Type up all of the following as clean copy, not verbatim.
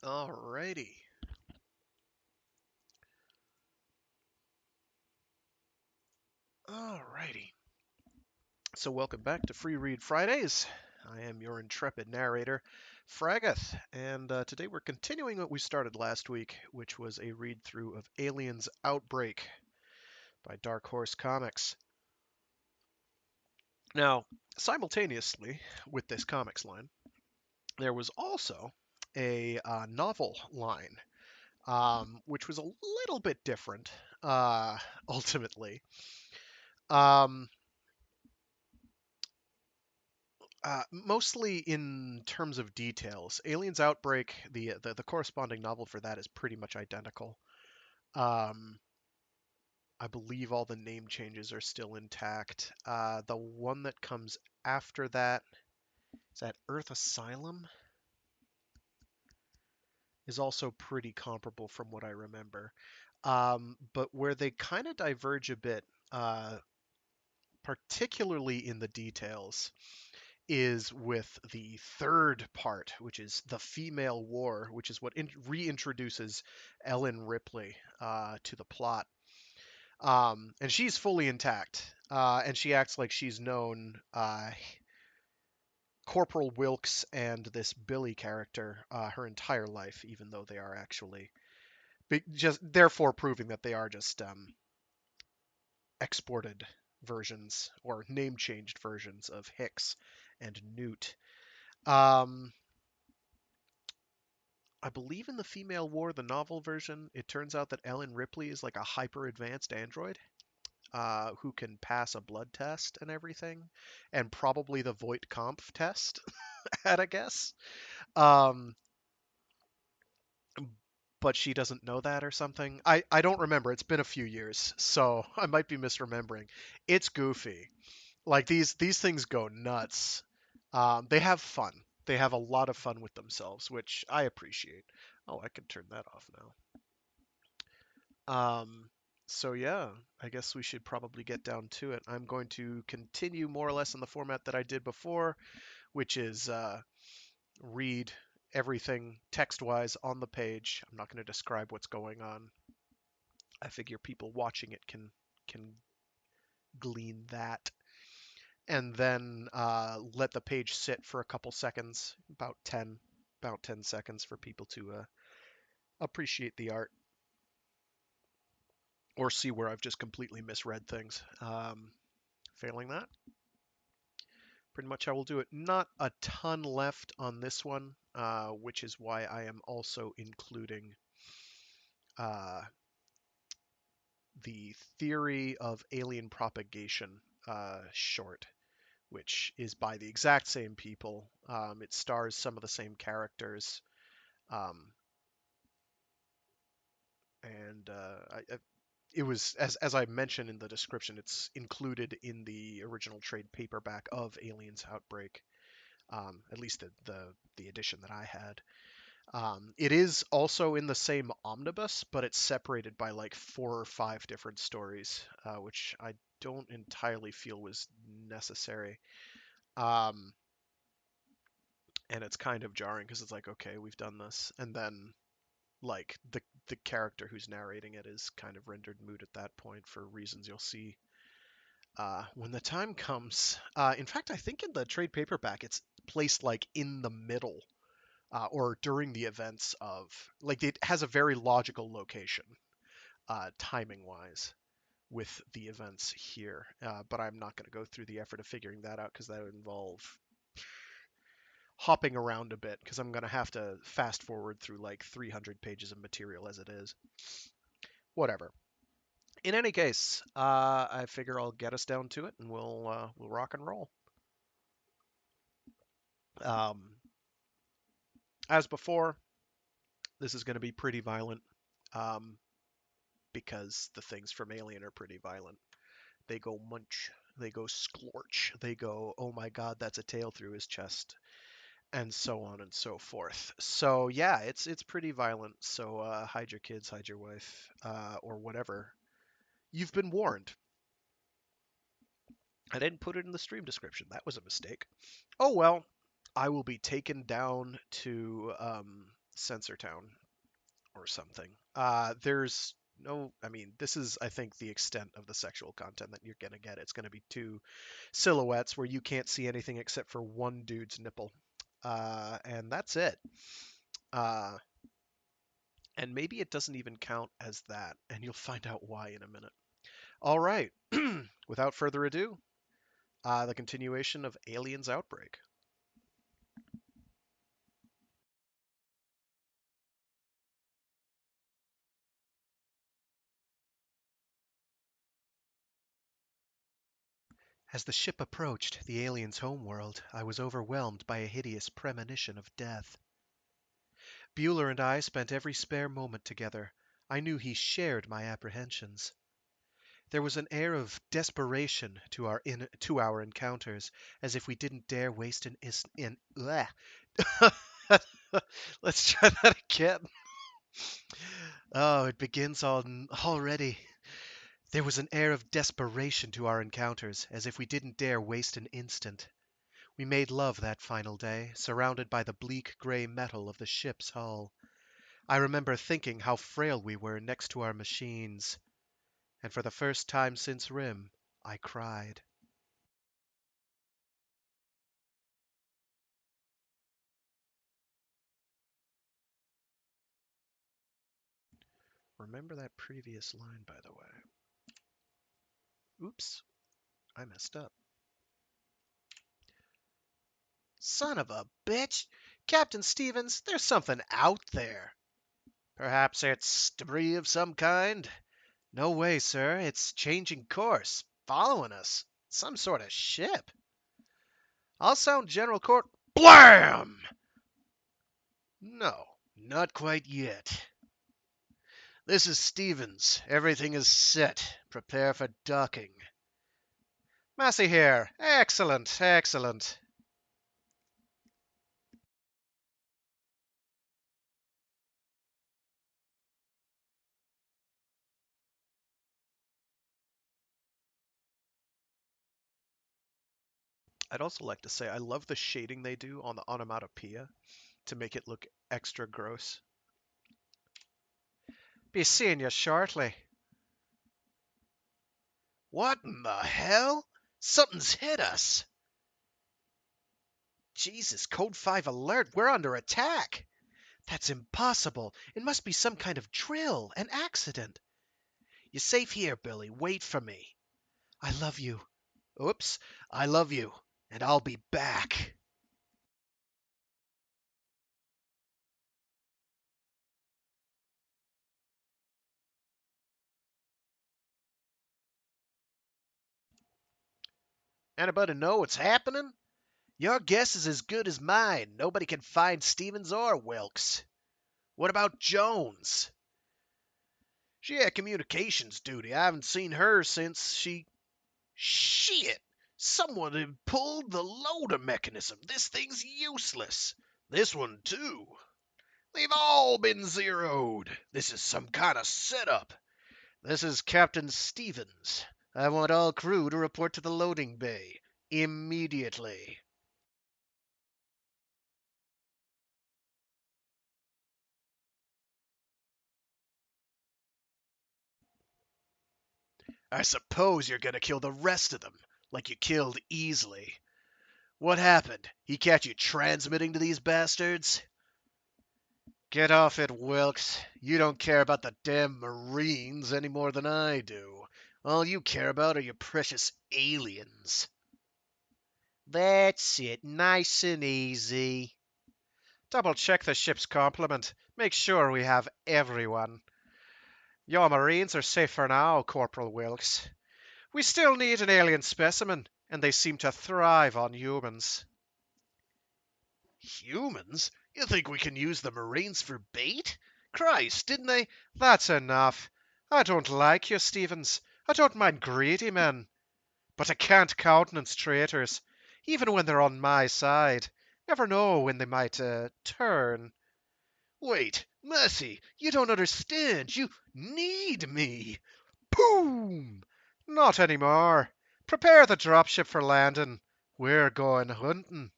Alrighty. Alrighty. So welcome back to Free Read Fridays. I am your intrepid narrator, Fragath, and today we're continuing what we started last week, which was a read-through of Alien's Outbreak by Dark Horse Comics. Now, simultaneously with this comics line, there was also a novel line, which was a little bit different, ultimately. Um, Mostly in terms of details. Aliens Outbreak, the corresponding novel for that is pretty much identical. Um, I believe all the name changes are still intact. The one that comes after that, is that Earth Asylum? Is also pretty comparable from what I remember. But where they kind of diverge a bit, particularly in the details, is with the third part, which is the female war, which is what reintroduces Ellen Ripley to the plot. And she's fully intact, and she acts like she's known Corporal Wilkes and this Billy character her entire life, even though they are actually just therefore proving that they are just exported versions or name changed versions of Hicks and Newt. Um, I believe in the Female War, the novel version, it turns out that Ellen Ripley is like a hyper advanced android who can pass a blood test and everything, and probably the Voight Kampf test, at a guess. Um, but she doesn't know that or something. I don't remember. It's been a few years, so I might be misremembering. It's goofy. Like these things go nuts. They have fun. They have a lot of fun with themselves, which I appreciate. Oh, I can turn that off now. So yeah, I guess we should probably get down to it. I'm going to continue more or less in the format that I did before, which is read everything text-wise on the page. I'm not going to describe what's going on. I figure people watching it can glean that, and then let the page sit for a couple seconds, about 10 seconds for people to appreciate the art or see where I've just completely misread things. Failing that, pretty much I will do it. Not a ton left on this one, which is why I am also including uh, the Theory of Alien Propagation short, which is by the exact same people. It stars some of the same characters, um, and it was as I mentioned in the description, it's included in the original trade paperback of Aliens Outbreak. At least the edition that I had. It is also in the same omnibus, but it's separated by like 4 or 5 different stories, which I don't entirely feel was necessary. Um, and it's kind of jarring because it's like, okay, we've done this, and then like the character who's narrating it is kind of rendered moot at that point for reasons you'll see when the time comes. In fact, I think in the trade paperback, it's placed like in the middle or during the events of, like, it has a very logical location timing wise with the events here, but I'm not going to go through the effort of figuring that out because that would involve hopping around a bit because I'm going to have to fast forward through like 300 pages of material as it is. Whatever. In any case, I figure I'll get us down to it and we'll rock and roll. Um, as before, this is going to be pretty violent um, because the things from Alien are pretty violent. They go munch, they go scorch, they go, oh my god, that's a tail through his chest, and so on and so forth. So yeah, it's pretty violent. So hide your kids, hide your wife, or whatever. You've been warned. I didn't put it in the stream description. That was a mistake. Oh well. I will be taken down to Sensor Town or something. There's no, I mean, this is, I think, the extent of the sexual content that you're gonna get. It's gonna be two silhouettes where you can't see anything except for one dude's nipple, and that's it. Uh, and maybe it doesn't even count as that, and you'll find out why in a minute. All right, without further ado, the continuation of Aliens Outbreak. As the ship approached the aliens' homeworld, I was overwhelmed by a hideous premonition of death. Bueller and I spent every spare moment together. I knew he shared my apprehensions. There was an air of desperation to our encounters, as if we didn't dare waste an bleh. Let's try that again. Oh, it begins on already. There was an air of desperation to our encounters, as if we didn't dare waste an instant. We made love that final day, surrounded by the bleak gray metal of the ship's hull. I remember thinking how frail we were next to our machines, and for the first time since RIM, I cried. Remember that previous line, by the way. Oops, I messed up. Son of a bitch! Captain Stevens, there's something out there. Perhaps it's debris of some kind? No way, sir. It's changing course, following us. Some sort of ship. I'll sound General Court. Blam! No, not quite yet. This is Stevens. Everything is set. Prepare for docking. Massey here. Excellent, excellent. I'd also like to say I love the shading they do on the onomatopoeia to make it look extra gross. Be seeing you shortly. What in the hell? Something's hit us. Jesus, Code 5 alert. We're under attack. That's impossible. It must be some kind of drill, an accident. You're safe here, Billy. Wait for me. I love you. Oops. I love you. And I'll be back. Anybody know what's happening? Your guess is as good as mine. Nobody can find Stevens or Wilkes. What about Jones? She had communications duty. I haven't seen her since she... Shit! Someone had pulled the loader mechanism. This thing's useless. This one, too. They've all been zeroed. This is some kind of setup. This is Captain Stevens. I want all crew to report to the loading bay. Immediately. I suppose you're gonna kill the rest of them, like you killed Easley. What happened? He catch you transmitting to these bastards? Get off it, Wilkes. You don't care about the damn Marines any more than I do. All you care about are your precious aliens. That's it, nice and easy. Double check the ship's complement. Make sure we have everyone. Your Marines are safe for now, Corporal Wilkes. We still need an alien specimen, and they seem to thrive on humans. Humans? You think we can use the Marines for bait? Christ, didn't they? That's enough. I don't like you, Stevens. I don't mind greedy men. But I can't countenance traitors, even when they're on my side. Never know when they might, turn. Wait, Mercy, you don't understand. You need me. Boom! Not anymore. Prepare the dropship for landing. We're going hunting.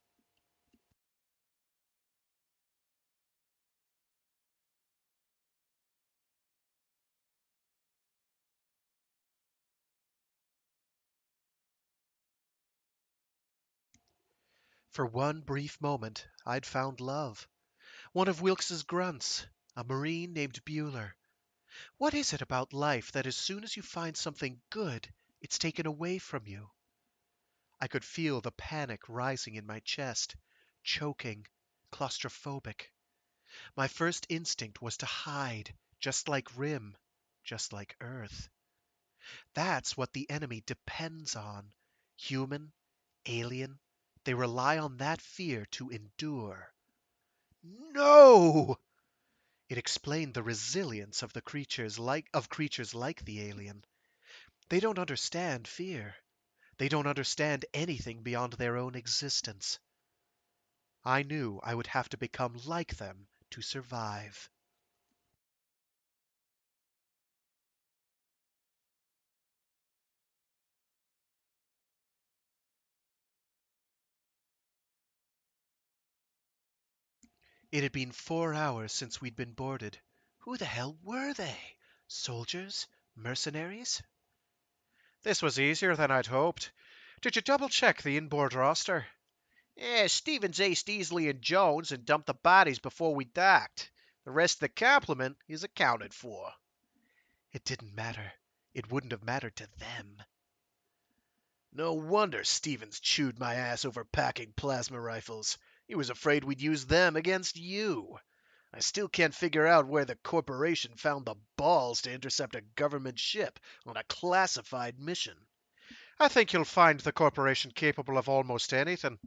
For one brief moment, I'd found love. One of Wilkes's grunts, a Marine named Bueller. What is it about life that as soon as you find something good, it's taken away from you? I could feel the panic rising in my chest, choking, claustrophobic. My first instinct was to hide, just like Rim, just like Earth. That's what the enemy depends on. Human, alien, they rely on that fear to endure. No! It explained the resilience of creatures like the alien. They don't understand fear. They don't understand anything beyond their own existence. I knew I would have to become like them to survive. It had been 4 hours since we'd been boarded. Who the hell were they? Soldiers? Mercenaries? This was easier than I'd hoped. Did you double check the inboard roster? Yeah, Stevens aced Easley and Jones and dumped the bodies before we docked. The rest of the complement is accounted for. It didn't matter. It wouldn't have mattered to them. No wonder Stevens chewed my ass over packing plasma rifles. He was afraid we'd use them against you. I still can't figure out where the corporation found the balls to intercept a government ship on a classified mission. I think you'll find the corporation capable of almost anything.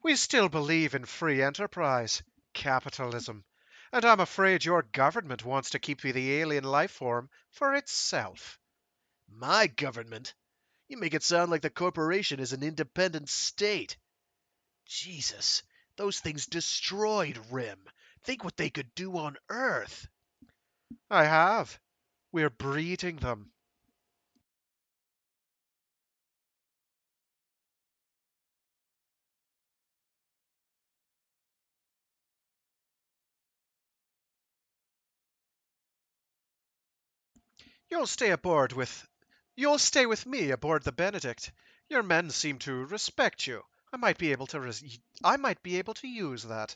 We still believe in free enterprise, capitalism, and I'm afraid your government wants to keep the alien life form for itself. My government? You make it sound like the corporation is an independent state. Jesus, those things destroyed Rim. Think what they could do on Earth. I have. We're breeding them. You'll stay aboard with You'll stay with me aboard the Benedict. Your men seem to respect you. I might be able to use that.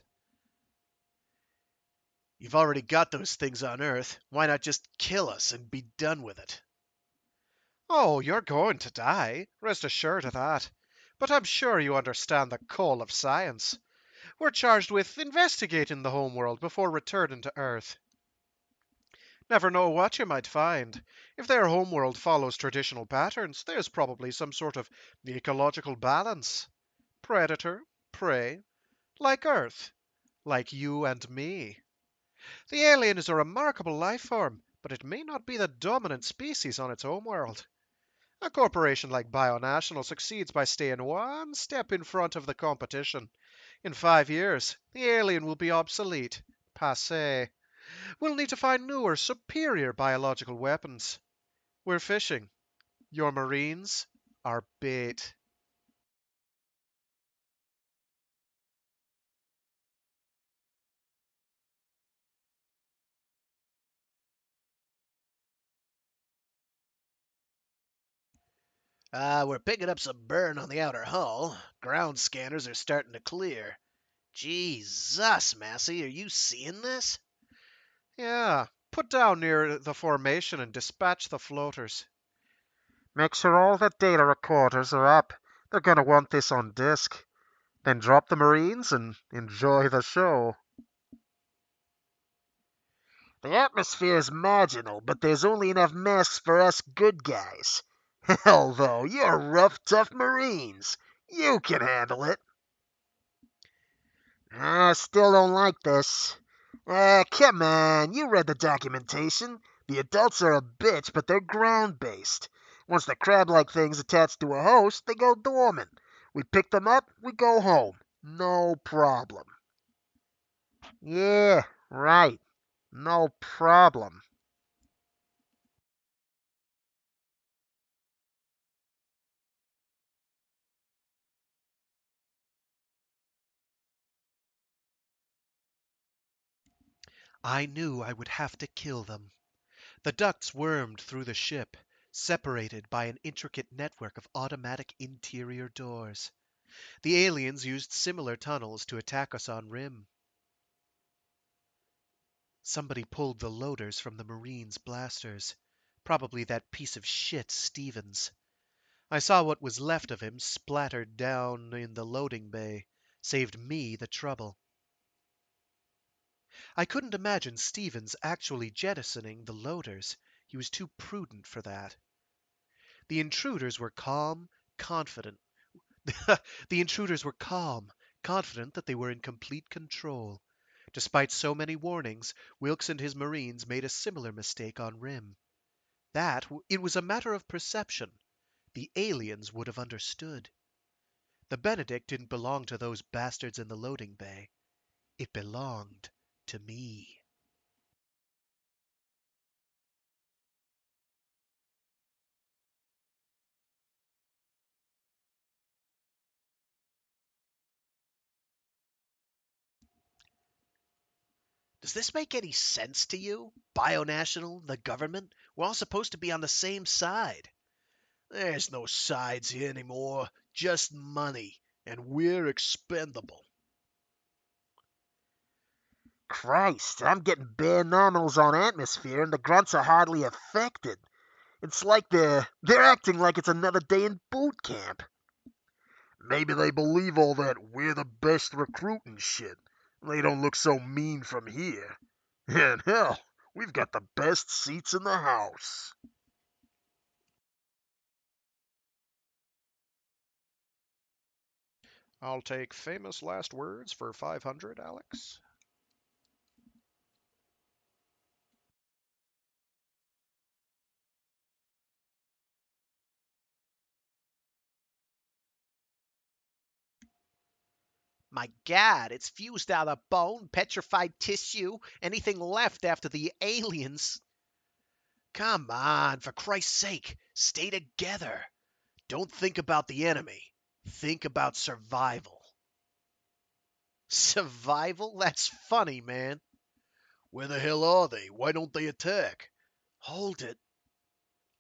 You've already got those things on Earth. Why not just kill us and be done with it? Oh, you're going to die. Rest assured of that. But I'm sure you understand the call of science. We're charged with investigating the homeworld before returning to Earth. Never know what you might find. If their homeworld follows traditional patterns, there's probably some sort of ecological balance. Predator, prey, like Earth, like you and me. The alien is a remarkable life form, but it may not be the dominant species on its homeworld. A corporation like Bionational succeeds by staying one step in front of the competition. In 5 years, the alien will be obsolete, passé. We'll need to find newer, superior biological weapons. We're fishing. Your Marines are bait. We're picking up some burn on the outer hull. Ground scanners are starting to clear. Jesus, Massey, are you seeing this? Yeah, put down near the formation and dispatch the floaters. Make sure all the data recorders are up. They're going to want this on disk. Then drop the Marines and enjoy the show. The atmosphere is marginal, but there's only enough mass for us good guys. Hell, though, you're rough, tough Marines. You can handle it. I still don't like this. Come on, you read the documentation. The adults are a bitch, but they're ground-based. Once the crab-like thing's attached to a host, they go dormant. We pick them up, we go home. No problem. Yeah, right. No problem. I knew I would have to kill them. The ducts wormed through the ship, separated by an intricate network of automatic interior doors. The aliens used similar tunnels to attack us on Rim. Somebody pulled the loaders from the Marines' blasters. Probably that piece of shit, Stevens. I saw what was left of him splattered down in the loading bay. Saved me the trouble. I couldn't imagine Stevens actually jettisoning the loaders. He was too prudent for that. The intruders were calm, confident. The intruders were calm, confident that they were in complete control. Despite so many warnings, Wilkes and his Marines made a similar mistake on Rim. It was a matter of perception. The aliens would have understood. The Benedict didn't belong to those bastards in the loading bay. It belonged to me. Does this make any sense to you? Bionational, the government, we're all supposed to be on the same side. There's no sides here anymore, just money, and we're expendable. Christ, I'm getting bare nominals on atmosphere and the grunts are hardly affected. It's like they're acting like it's another day in boot camp. Maybe they believe all that we're the best recruiting shit. They don't look so mean from here. And hell, we've got the best seats in the house. I'll take famous last words for 500, Alex. My God, it's fused out of bone, petrified tissue, anything left after the aliens. Come on, for Christ's sake, stay together. Don't think about the enemy. Think about survival. Survival? That's funny, man. Where the hell are they? Why don't they attack? Hold it.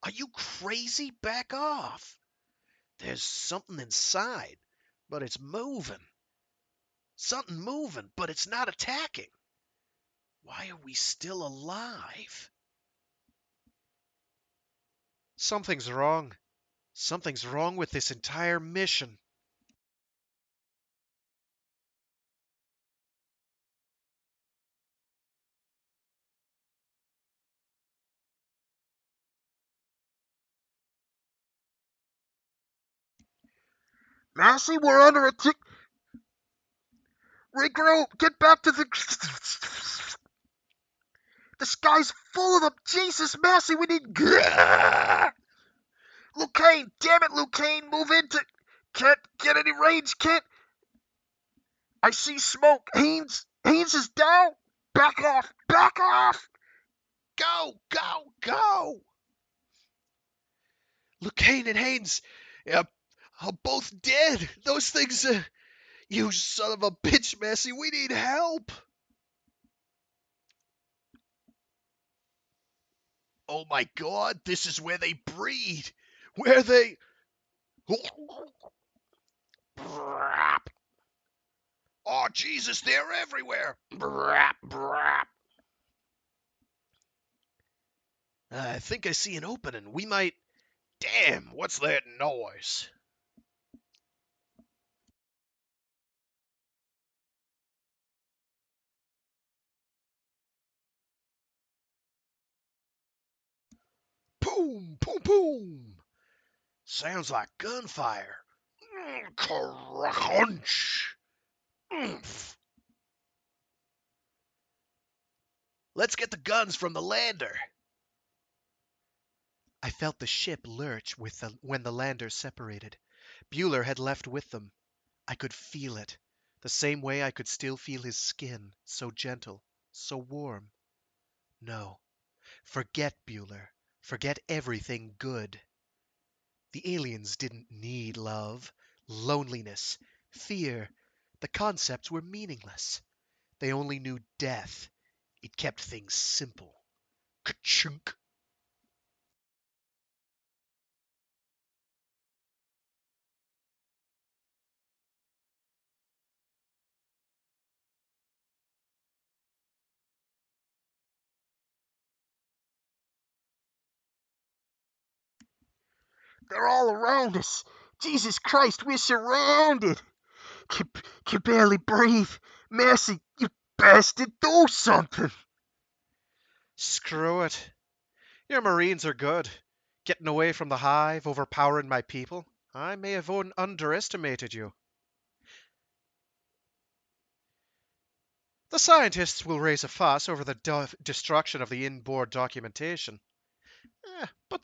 Are you crazy? Back off. There's something inside, but it's moving. Something moving, but it's not attacking. Why are we still alive? Something's wrong. Something's wrong with this entire mission. Massey, we're under attack. Regroup, get back to the. The sky's full of them. Jesus, Massey, we need. Luke Kane, damn it, Luke Kane, move into. Can't get any range, can't. I see smoke. Haynes is down. Back off, back off. Go, go, go! Lucane and Haynes are both dead. Those things. You son of a bitch, Massey. We need help. Oh my God, this is where they breed. Where they. Oh, Jesus, they're everywhere. I think I see an opening. We might. Damn, what's that noise? Boom, boom, boom. Sounds like gunfire. Crunch. Oomph. Let's get the guns from the lander. I felt the ship lurch when the lander separated. Bueller had left with them. I could feel it, the same way I could still feel his skin, so gentle, so warm. No, forget Bueller. Forget everything good. The aliens didn't need love, loneliness, fear. The concepts were meaningless. They only knew death. It kept things simple. Ka-chunk. They're all around us. Jesus Christ, we're surrounded. Can barely breathe. Mercy, you bastard, do something. Screw it. Your Marines are good. Getting away from the hive, overpowering my people. I may have underestimated you. The scientists will raise a fuss over the destruction of the inboard documentation. But